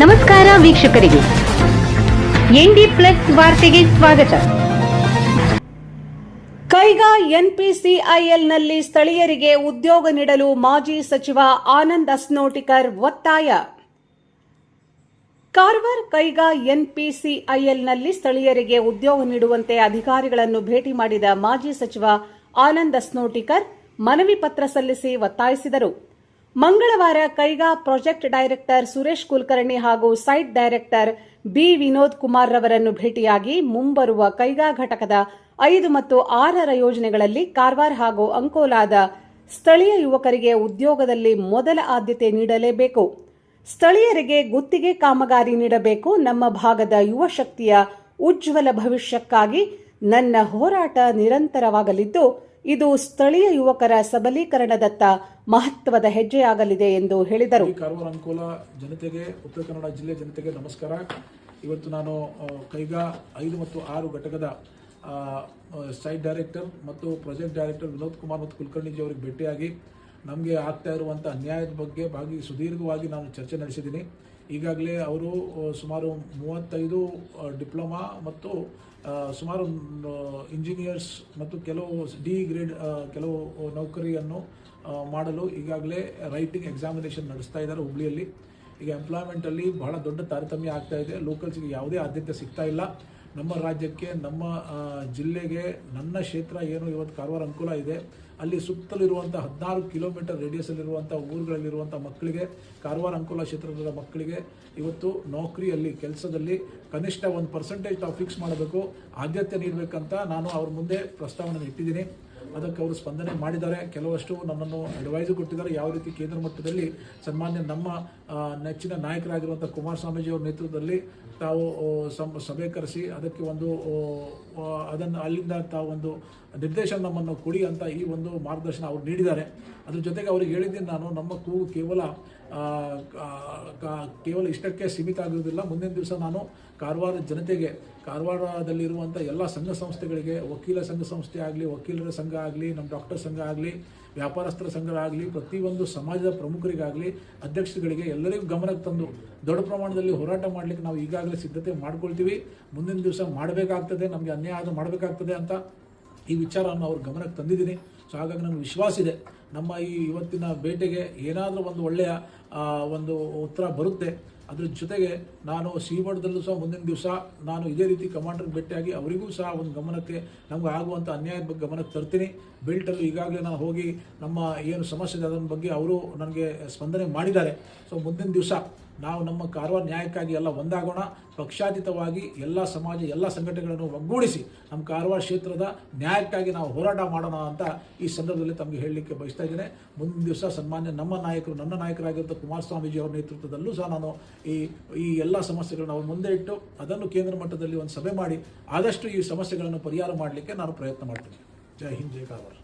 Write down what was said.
ನಮಸ್ಕಾರ ವೀಕ್ಷಕರಿಗೆ, ND plus ವಾರ್ತೆಗೆ ಸ್ವಾಗತ. ಕೈಗಾ ಎನ್ಪಿಸಿಐಎಲ್ನಲ್ಲಿ ಸ್ಥಳೀಯರಿಗೆ ಉದ್ಯೋಗ ನೀಡಲು ಮಾಜಿ ಸಚಿವ ಆನಂದ್ ಅಸ್ನೋಟಿಕರ್ ಒತ್ತಾಯ. ಕಾರವಾರ ಕೈಗಾ ಎನ್ಪಿಸಿಐಎಲ್ನಲ್ಲಿ ಸ್ಥಳೀಯರಿಗೆ ಉದ್ಯೋಗ ನೀಡುವಂತೆ ಅಧಿಕಾರಿಗಳನ್ನು ಭೇಟಿ ಮಾಡಿದ ಮಾಜಿ ಸಚಿವ ಆನಂದ್ ಅಸ್ನೋಟಿಕರ್ ಮನವಿ ಪತ್ರ ಸಲ್ಲಿಸಿ ಒತ್ತಾಯಿಸಿದರು. ಮಂಗಳವಾರ ಕೈಗಾ ಪ್ರಾಜೆಕ್ಟ್ ಡೈರೆಕ್ಟರ್ ಸುರೇಶ್ ಕುಲಕರ್ಣಿ ಹಾಗೂ site director B Vinod Kumar ರವರನ್ನು ಭೇಟಿಯಾಗಿ ಮುಂಬರುವ ಕೈಗಾ ಘಟಕದ 5 ಮತ್ತು 6ರ ಯೋಜನೆಗಳಲ್ಲಿ ಕಾರವಾರ ಹಾಗೂ ಅಂಕೋಲಾದ ಸ್ಥಳೀಯ ಯುವಕರಿಗೆ ಉದ್ಯೋಗದಲ್ಲಿ ಮೊದಲ ಆದ್ಯತೆ ನೀಡಲೇಬೇಕು. ಸ್ಥಳೀಯರಿಗೆ ಗುತ್ತಿಗೆ ಕಾಮಗಾರಿ ನೀಡಬೇಕು. ನಮ್ಮ ಭಾಗದ ಯುವ ಶಕ್ತಿಯ ಉಜ್ವಲ ಭವಿಷ್ಯಕ್ಕಾಗಿ ನನ್ನ ಹೋರಾಟ ನಿರಂತರವಾಗಲಿದ್ದು, ಇದು ಸ್ಥಳೀಯ ಯುವಕರ ಸಬಲೀಕರಣದತ್ತ ಮಹತ್ವದ ಹೆಜ್ಜೆಯಾಗಲಿದೆ ಎಂದು ಹೇಳಿದರು. ಕಾರವಾರ ಅಂಕೋಲ ಜನತೆಗೆ, ಉತ್ತರ ಕನ್ನಡ ಜಿಲ್ಲೆ ಜನತೆಗೆ ನಮಸ್ಕಾರ. ಇವತ್ತು ನಾನು ಕೈಗಾ 5 ಮತ್ತು 6 ಘಟಕದ ಸೈಟ್ ಡೈರೆಕ್ಟರ್ ಮತ್ತು ಪ್ರಾಜೆಕ್ಟ್ ಡೈರೆಕ್ಟರ್ ವಿನೋದ್ ಕುಮಾರ್ ಮತ್ತು ಕುಲಕರ್ಣಿಜಿ ಅವರಿಗೆ ಭೇಟಿಯಾಗಿ ನಮಗೆ ಆಗ್ತಾ ಇರುವಂಥ ಅನ್ಯಾಯದ ಬಗ್ಗೆ ಸುದೀರ್ಘವಾಗಿ ನಾನು ಚರ್ಚೆ ನಡೆಸಿದ್ದೀನಿ. ಈಗಾಗಲೇ ಅವರು ಸುಮಾರು 35 ಡಿಪ್ಲೊಮಾ ಮತ್ತು ಸುಮಾರು ಇಂಜಿನಿಯರ್ಸ್ ಮತ್ತು ಕೆಲವು ಡಿ ಗ್ರೇಡ್ ಕೆಲವು ನೌಕರಿಯನ್ನು ಮಾಡಲು ಈಗಾಗಲೇ ರೈಟಿಂಗ್ ಎಕ್ಸಾಮಿನೇಷನ್ ನಡೆಸ್ತಾ ಇದ್ದಾರೆ ಹುಬ್ಳಿಯಲ್ಲಿ. ಈಗ ಎಂಪ್ಲಾಯ್ಮೆಂಟಲ್ಲಿ ಬಹಳ ದೊಡ್ಡ ತಾರತಮ್ಯ ಆಗ್ತಾ ಇದೆ. ಲೋಕಲ್ಸ್ಗೆ ಯಾವುದೇ ಆದ್ಯತೆ ಸಿಗ್ತಾ ಇಲ್ಲ. ನಮ್ಮ ರಾಜ್ಯಕ್ಕೆ, ನಮ್ಮ ಜಿಲ್ಲೆಗೆ, ನನ್ನ ಕ್ಷೇತ್ರ ಏನು ಇವತ್ತು ಕಾರವಾರ ಅಂಕೋಲ ಇದೆ, ಅಲ್ಲಿ ಸುತ್ತಲಿರುವಂಥ 16 ಕಿಲೋಮೀಟರ್ ರೇಡಿಯಸಲ್ಲಿರುವಂಥ ಊರುಗಳಲ್ಲಿರುವಂಥ ಮಕ್ಕಳಿಗೆ, ಕಾರವಾರ ಅಂಕೋಲ ಕ್ಷೇತ್ರದ ಮಕ್ಕಳಿಗೆ ಇವತ್ತು ನೌಕರಿಯಲ್ಲಿ, ಕೆಲಸದಲ್ಲಿ ಕನಿಷ್ಠ 1% ತಾವು ಫಿಕ್ಸ್ ಮಾಡಬೇಕು, ಆದ್ಯತೆ ನೀಡಬೇಕಂತ ನಾನು ಅವ್ರ ಮುಂದೆ ಪ್ರಸ್ತಾವನೆ ಇಟ್ಟಿದ್ದೀನಿ. ಅದಕ್ಕೆ ಅವರು ಸ್ಪಂದನೆ ಮಾಡಿದ್ದಾರೆ. ಕೆಲವಷ್ಟು ನನ್ನನ್ನು ಅಡ್ವೈಸು ಕೊಟ್ಟಿದ್ದಾರೆ. ಯಾವ ರೀತಿ ಕೇಂದ್ರ ಮಟ್ಟದಲ್ಲಿ ಸನ್ಮಾನ್ಯ ನಮ್ಮ ನೆಚ್ಚಿನ ನಾಯಕರಾಗಿರುವಂಥ ಕುಮಾರಸ್ವಾಮೀಜಿ ಅವರ ನೇತೃತ್ವದಲ್ಲಿ ತಾವು ಸಭೆ ಕರೆಸಿ ಅದಕ್ಕೆ ಅದನ್ನು ಅಲ್ಲಿಂದ ತಾವು ಒಂದು ನಿರ್ದೇಶನ ನಮ್ಮನ್ನು ಕೊಡಿ ಅಂತ ಈ ಒಂದು ಮಾರ್ಗದರ್ಶನ ಅವರು ನೀಡಿದ್ದಾರೆ. ಅದ್ರ ಜೊತೆಗೆ ಅವ್ರಿಗೆ ಹೇಳಿದ್ದೀನಿ ನಾನು, ನಮ್ಮ ಕೂಗು ಕೇವಲ ಇಷ್ಟಕ್ಕೆ ಸೀಮಿತ ಆಗುವುದಿಲ್ಲ. ಮುಂದಿನ ದಿವಸ ನಾನು ಕಾರವಾರ ಜನತೆಗೆ, ಕಾರವಾರದಲ್ಲಿರುವಂಥ ಎಲ್ಲ ಸಂಘ ಸಂಸ್ಥೆಗಳಿಗೆ, ವಕೀಲ ಸಂಘ ಸಂಸ್ಥೆ ಆಗಲಿ, ವಕೀಲರ ಸಂಘ ಆಗಲಿ, ನಮ್ಮ ಡಾಕ್ಟರ್ ಸಂಘ ಆಗಲಿ, ವ್ಯಾಪಾರಸ್ಥರ ಸಂಘ ಆಗಲಿ, ಪ್ರತಿಯೊಂದು ಸಮಾಜದ ಪ್ರಮುಖರಿಗಾಗಲಿ, ಅಧ್ಯಕ್ಷರುಗಳಿಗೆ ಎಲ್ಲರಿಗೂ ಗಮನಕ್ಕೆ ತಂದು ದೊಡ್ಡ ಪ್ರಮಾಣದಲ್ಲಿ ಹೋರಾಟ ಮಾಡಲಿಕ್ಕೆ ನಾವು ಈಗಾಗಲೇ ಸಿದ್ಧತೆ ಮಾಡ್ಕೊಳ್ತೀವಿ. ಮುಂದಿನ ದಿವಸ ಮಾಡಬೇಕಾಗ್ತದೆ, ನಮಗೆ ಅನ್ಯಾಯ ಮಾಡಬೇಕಾಗ್ತದೆ ಅಂತ ಈ ವಿಚಾರವನ್ನು ಅವ್ರ ಗಮನಕ್ಕೆ ತಂದಿದ್ದೀನಿ. ಸೊ ಹಾಗಾಗಿ ನನಗೆ ವಿಶ್ವಾಸ ಇದೆ, ನಮ್ಮ ಈ ಇವತ್ತಿನ ಭೇಟಿಗೆ ಏನಾದರೂ ಒಂದು ಒಳ್ಳೆಯ ಒಂದು ಉತ್ತರ ಬರುತ್ತೆ. ಅದ್ರ ಜೊತೆಗೆ ನಾನು ಶ್ರೀಮಠದಲ್ಲೂ ಸಹ ಮುಂದಿನ ದಿವಸ ನಾನು ಇದೇ ರೀತಿ ಕಮಾಂಡರ್ಗೆ ಭೇಟಿಯಾಗಿ ಅವರಿಗೂ ಸಹ ಒಂದು ಗಮನಕ್ಕೆ, ನಮಗೆ ಆಗುವಂಥ ಅನ್ಯಾಯದ ಬಗ್ಗೆ ಗಮನಕ್ಕೆ ತರ್ತೀನಿ. ಬೆಲ್ಟಲ್ಲೂ ಈಗಾಗಲೇ ನಾನು ಹೋಗಿ ನಮ್ಮ ಏನು ಸಮಸ್ಯೆ ಇದೆ ಅದರ ಬಗ್ಗೆ ಅವರು ನನಗೆ ಸ್ಪಂದನೆ ಮಾಡಿದ್ದಾರೆ. ಸೊ ಮುಂದಿನ ದಿವಸ ನಾವು ನಮ್ಮ ಕಾರವಾರ ನ್ಯಾಯಕ್ಕಾಗಿ ಎಲ್ಲ ಒಂದಾಗೋಣ, ಪಕ್ಷಾತೀತವಾಗಿ ಎಲ್ಲ ಸಮಾಜ, ಎಲ್ಲ ಸಂಘಟನೆಗಳನ್ನು ಒಗ್ಗೂಡಿಸಿ ನಮ್ಮ ಕಾರವಾರ ಕ್ಷೇತ್ರದ ನ್ಯಾಯಕ್ಕಾಗಿ ನಾವು ಹೋರಾಟ ಮಾಡೋಣ ಅಂತ ಈ ಸಂದರ್ಭದಲ್ಲಿ ತಮಗೆ ಹೇಳಲಿಕ್ಕೆ ಬಯಸ್ತಾ ಇದ್ದೇನೆ. ಮುಂದಿನ ದಿವಸ ಸನ್ಮಾನ್ಯ ನಮ್ಮ ನಾಯಕರು, ನನ್ನ ನಾಯಕರಾಗಿರುವಂಥ ಕುಮಾರಸ್ವಾಮೀಜಿ ಅವರ ನೇತೃತ್ವದಲ್ಲೂ ಸಹ ನಾನು ಈ ಎಲ್ಲ ಸಮಸ್ಯೆಗಳನ್ನು ಅವ್ರ ಮುಂದೆ ಇಟ್ಟು ಅದನ್ನು ಕೇಂದ್ರ ಮಟ್ಟದಲ್ಲಿ ಒಂದು ಸಭೆ ಮಾಡಿ ಆದಷ್ಟು ಈ ಸಮಸ್ಯೆಗಳನ್ನು ಪರಿಹಾರ ಮಾಡಲಿಕ್ಕೆ ನಾನು ಪ್ರಯತ್ನ ಮಾಡ್ತೀನಿ. ಜೈ ಹಿಂದ್, ಜೈ ಕಾರವಾರ.